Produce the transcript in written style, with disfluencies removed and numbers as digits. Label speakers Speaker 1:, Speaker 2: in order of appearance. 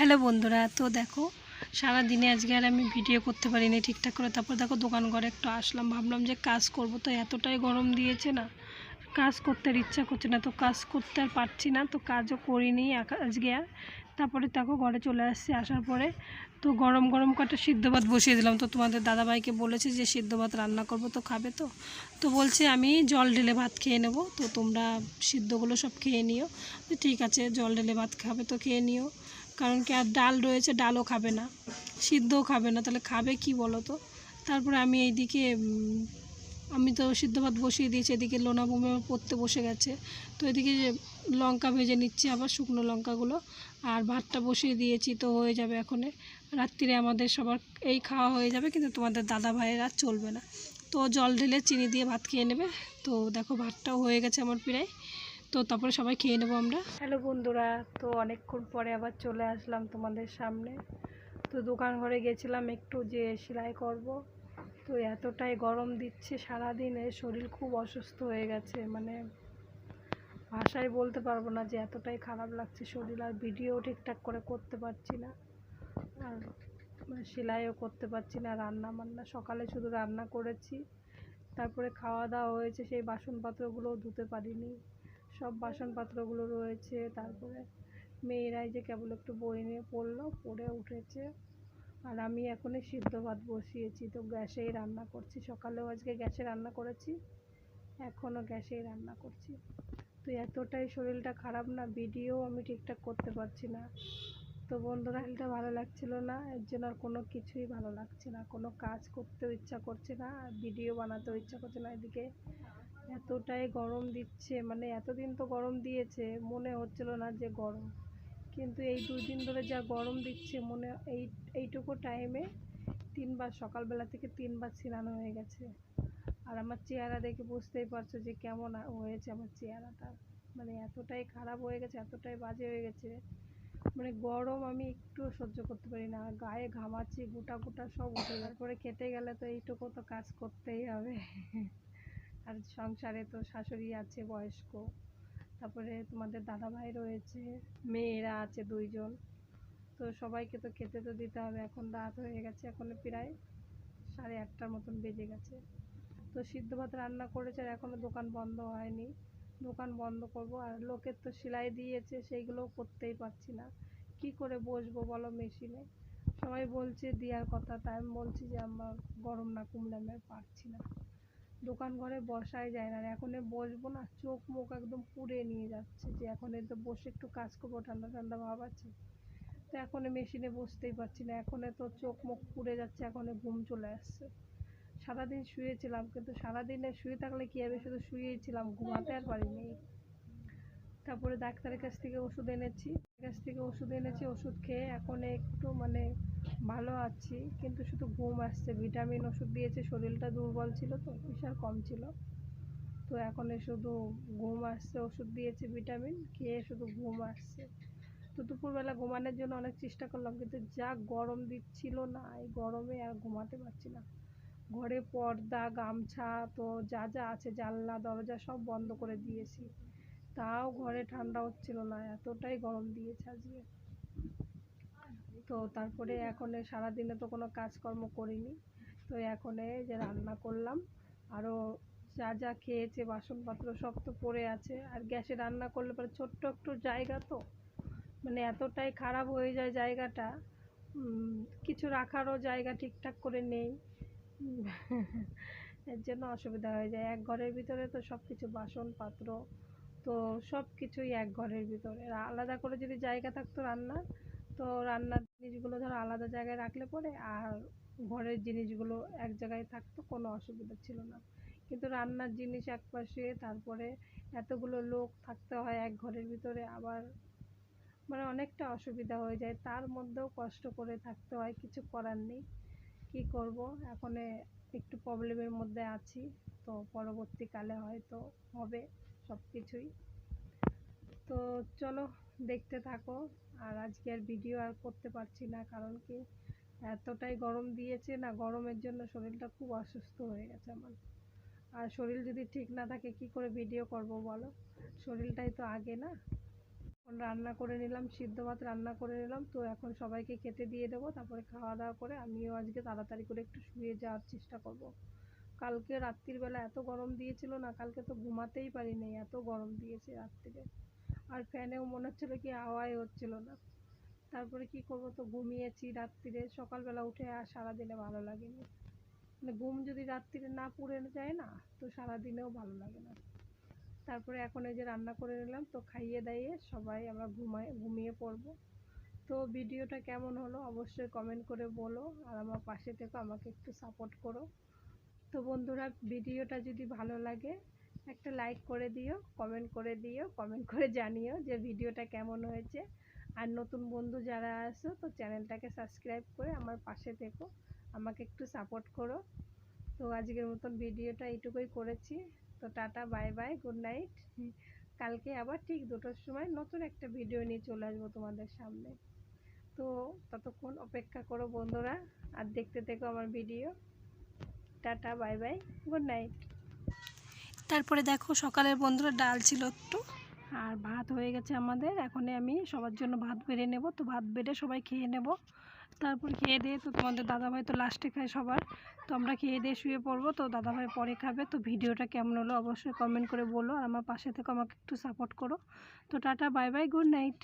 Speaker 1: Hello বন্ধুরা, তো দেখো সারাদিনে আজকে আর আমি ভিডিও করতে পারিনি ঠিকঠাক করে। তারপর দেখো দোকান ঘরে একটু আসলাম, ভাবলাম যে কাজ করব, তো এতটাই গরম দিয়েছে না, কাজ করতে আর ইচ্ছা করছে না, তো কাজ করতে আর পারছি না, তো কাজও করিনি আজকে আর। তারপরে দেখো ঘরে চলে আসছি, আসার পরে তো গরম গরম কটা সিদ্ধ ভাত বসিয়ে দিলাম। তো তোমাদের দাদাভাইকে বলেছে যে সিদ্ধ ভাত রান্না করব, তো খাবে তো তো বলছে আমি জল ঢেলে ভাত খেয়ে নেব, তো তোমরা সিদ্ধগুলো সব খেয়ে নিও। তো ঠিক আছে, জল ঢেলে ভাত খাবে তো খেয়ে নিও, কারণ কি আর ডাল রয়েছে, ডালও খাবে না, সিদ্ধও খাবে না, তাহলে খাবে কি বলো তো। তারপরে আমি এইদিকে আমি তো সিদ্ধ ভাত বসিয়ে দিয়েছি, এদিকে লোনা বমি পড়তে বসে গেছে, তো এদিকে লঙ্কা ভেজে নিচ্ছি, আবার শুকনো লঙ্কাগুলো, আর ভাতটা বসিয়ে দিয়েছি, তো হয়ে যাবে এখনে। রাত্রিরে আমাদের সবার এই খাওয়া হয়ে যাবে, কিন্তু তোমাদের দাদা ভাইয়ের আর চলবে না, তো জল ঢেলে চিনি দিয়ে ভাত খেয়ে নেবে। তো দেখো ভাতটাও হয়ে গেছে আমার প্রায়, তো তারপরে সবাই খেয়ে নেবো আমরা। হ্যালো বন্ধুরা, তো অনেকক্ষণ পরে আবার চলে আসলাম তোমাদের সামনে। তো দোকান ঘরে গেছিলাম একটু যে সেলাই করব, তো এতটাই গরম দিচ্ছে সারাদিনে, শরীর খুব অসুস্থ হয়ে গেছে, মানে ভাষায় বলতে পারবো না যে এতটাই খারাপ লাগছে শরীর, আর ভিডিও ঠিকঠাক করে করতে পারছি না, আর সেলাইও করতে পারছি না, রান্না বান্না সকালে শুধু রান্না করেছি, তারপরে খাওয়া দাওয়া হয়েছে, সেই বাসনপত্রগুলোও ধুতে পারিনি, সব বাসনপত্রগুলো রয়েছে। তারপরে মেয়েরাই যে কেবল একটু বই নিয়ে পড়লো, পড়ে উঠেছে, আর আমি এখনই সিদ্ধ ভাত বসিয়েছি, তো গ্যাসেই রান্না করছি, সকালেও আজকে গ্যাসে রান্না করেছি, এখনও গ্যাসেই রান্না করছি। তো এতটাই শরীরটা খারাপ না, ভিডিও আমি ঠিকঠাক করতে পারছি না। তো বন্ধুরা, শরীরটা ভালো লাগছিল না, এর জন্য আর কোনো কিছুই ভালো লাগছে না, কোনো কাজ করতেও ইচ্ছা করছে না, আর ভিডিও বানাতেও ইচ্ছা করছে না। এদিকে এতটাই গরম দিচ্ছে, মানে এতদিন তো গরম দিয়েছে, মনে হচ্ছিল না যে গরম, কিন্তু এই 2 দিন ধরে যা গরম দিচ্ছে, মনে এইটুকু টাইমে 3বার, সকালবেলা থেকে 3বার স্নান হয়ে গেছে। আর আমার চেহারা দেখে বুঝতেই পারছো যে কেমন হয়েছে আমার চেহারাটা, মানে এতটাই খারাপ হয়ে গেছে, এতটাই বাজে হয়ে গেছে, মানে গরম আমি একটু সহ্য করতে পারি না, গায়ে ঘামাচ্ছি, গোটা গোটা সব উঠে যায়। তারপরে খেতে গেলে তো এইটুকু তো কাজ করতেই হবে আর সংসারে তো শাশুড়ি আছে বয়স্ক, তারপরে তোমাদের দাদা ভাই রয়েছে, মেয়েরা আছে 2জন, তো সবাইকে তো খেতে তো দিতে হবে। এখন রাত হয়ে গেছে, এখন প্রায় 8:30টার মতন বেজে গেছে। তো সিদ্ধ ভাত রান্না করেছে, আর এখনও দোকান বন্ধ হয়নি, দোকান বন্ধ করব। আর লোকের তো সেলাই দিয়েছে, সেইগুলোও করতেই পারছি না, কি করে বসবো বলো মেশিনে। সবাই বলছে দেওয়ার কথা, তাই আমি বলছি যে আমার গরম না কমলে আমি আর পারছি না, দোকান ঘরে বসাই যায় না, এখন বসবো না, চোখ মুখ একদম পুড়ে নিয়ে যাচ্ছে, যে এখন তো বসে একটু কাজ করবো, ঠান্ডা ঠান্ডা ভাব আছে, তো এখন মেশিনে বসতেই পারছি না, এখন তো চোখ মুখ পুড়ে যাচ্ছে, এখন ঘুম চলে আসছে। সারাদিন শুয়েছিলাম, কিন্তু সারাদিনে শুয়ে থাকলে কী হবে, শুধু শুয়েই ছিলাম, ঘুমাতে আর পারিনি। তারপরে ডাক্তারের কাছ থেকে ওষুধ এনেছি, ওষুধ খেয়ে এখন একটু মানে ভালো আছি, কিন্তু শুধু ঘুম আসছে। ভিটামিন ওষুধ দিয়েছে, শরীরটা দুর্বল ছিল তো, প্রেশার কম ছিল, তো এখন শুধু ঘুম আসছে, ওষুধ দিয়েছে ভিটামিন, খেয়ে শুধু ঘুম আসছে। তো দুপুরবেলা ঘুমানোর জন্য অনেক চেষ্টা করলাম, কিন্তু যা গরম দিচ্ছিল না, এই গরমে আর ঘুমাতে পারছি না। ঘরে পর্দা, গামছা, তো যা যা আছে, জানলা দরজা সব বন্ধ করে দিয়েছি, তাও ঘরে ঠান্ডা হচ্ছিল না, এতটাই গরম দিয়েছে আজকে। তো তারপরে এখন সারাদিনে তো কোনো কাজকর্ম করিনি, তো এখন যে রান্না করলাম, আরও যা যা খেয়েছে বাসনপত্র সব তো পড়ে আছে, আর গ্যাসে রান্না করলে পরে ছোট্ট একটু জায়গা তো, মানে এতটাই খারাপ হয়ে যায় জায়গাটা, কিছু রাখারও জায়গা ঠিকঠাক করে নেই, এর জন্য অসুবিধা হয়ে যায়। এক ঘরের ভিতরে তো সব কিছু বাসনপত্র, তো সব কিছুই এক ঘরের ভিতরে, আলাদা করে যদি জায়গা থাকতো রান্নার, তো রান্নার জিনিসগুলো ধরো আলাদা জায়গায় রাখলে পরে, আর ঘরের জিনিসগুলো এক জায়গায় থাকতো, কোনো অসুবিধা ছিল না, কিন্তু রান্নার জিনিস এক পাশে, তারপরে এতগুলো লোক থাকতে হয় এক ঘরের ভিতরে, আবার মানে অনেকটা অসুবিধা হয়ে যায়, তার মধ্যেও কষ্ট করে থাকতে হয়, কিছু করার নেই, কি করব। এখন একটু প্রবলেমের মধ্যে আছি, তো পরবর্তীকালে হয়তো হবে সব কিছুই। তো চলো দেখতে থাকো, আর আজকে আর ভিডিও আর করতে পারছি না, কারণ কি এতটাই গরম দিয়েছে না, গরমের জন্য শরীরটা খুব অসুস্থ হয়ে গেছে আমার, আর শরীর যদি ঠিক না থাকে কি করে ভিডিও করব বলো, শরীরটাই তো আগে না। রান্না করে নিলাম, সিদ্ধ ভাত রান্না করে নিলাম। তো এখন সবাইকে খেতে দিয়ে দেবো, তারপরে খাওয়া দাওয়া করে আমিও আজকে তাড়াতাড়ি করে একটু শুয়ে যাওয়ার চেষ্টা করব। কালকে রাত্রির বেলা এত গরম দিয়েছিল না, কালকে তো ঘুমাতেই পারিনি, এত গরম দিয়েছে রাত্রিরে। আর ফ্যানেও মনে হচ্ছিলো কি হাওয়াই হচ্ছিল না। তারপরে কি করব, তো ঘুমিয়েছি রাত্রিরে, সকালবেলা উঠে আর সারাদিনে ভালো লাগেনি। মানে ঘুম যদি রাত্রিরে না পুড়ে যায় না, তো সারাদিনেও ভালো লাগে না। তারপরে এখন এই যে রান্না করে নিলাম, তো খাইয়ে দাইয়ে সবাই আমরা ঘুমিয়ে পড়বো। তো ভিডিওটা কেমন হলো অবশ্যই কমেন্ট করে বলো, আর আমার পাশে থেকো, আমাকে একটু সাপোর্ট করো। তো বন্ধুরা, ভিডিওটা যদি ভালো লাগে একটা লাইক করে দিও, কমেন্ট করে দিও, কমেন্ট করে জানিও যে ভিডিওটা কেমন হয়েছে। আর নতুন বন্ধু যারা আছো, তো চ্যানেলটাকে সাবস্ক্রাইব করে আমার পাশে থেকো, আমাকে একটু সাপোর্ট করো। তো আজকের মতন ভিডিওটা এইটুকুই করেছি। তো tata, bye bye, good night. কালকে আবার ঠিক 2টোর সময় নতুন একটা ভিডিও নিয়ে চলে আসবো তোমাদের সামনে। তো ততক্ষণ অপেক্ষা করো বন্ধুরা, আর দেখতে থেকো আমার video. Tata, bye bye, good night. তারপরে দেখো সকালের বন্ধুরা ডাল ছিল একটু, আর ভাত হয়ে গেছে আমাদের। এখনই আমি সবার জন্য ভাত বেড়ে নেব, তো ভাত বেড়ে সবাই খেয়ে নেব। তারপর খেয়ে দিয়ে তো তোমাদের দাদাভাই তো লাস্টে খায় সবার, তো আমরা খেয়ে দিয়ে শুয়ে পড়বো। তো দাদাভাই পরে খাবে। তো ভিডিওটা কেমন হলো অবশ্যই কমেন্ট করে বলো, আর আমার পাশে থেকে আমাকে একটু সাপোর্ট করো। তো tata, bye bye, good night.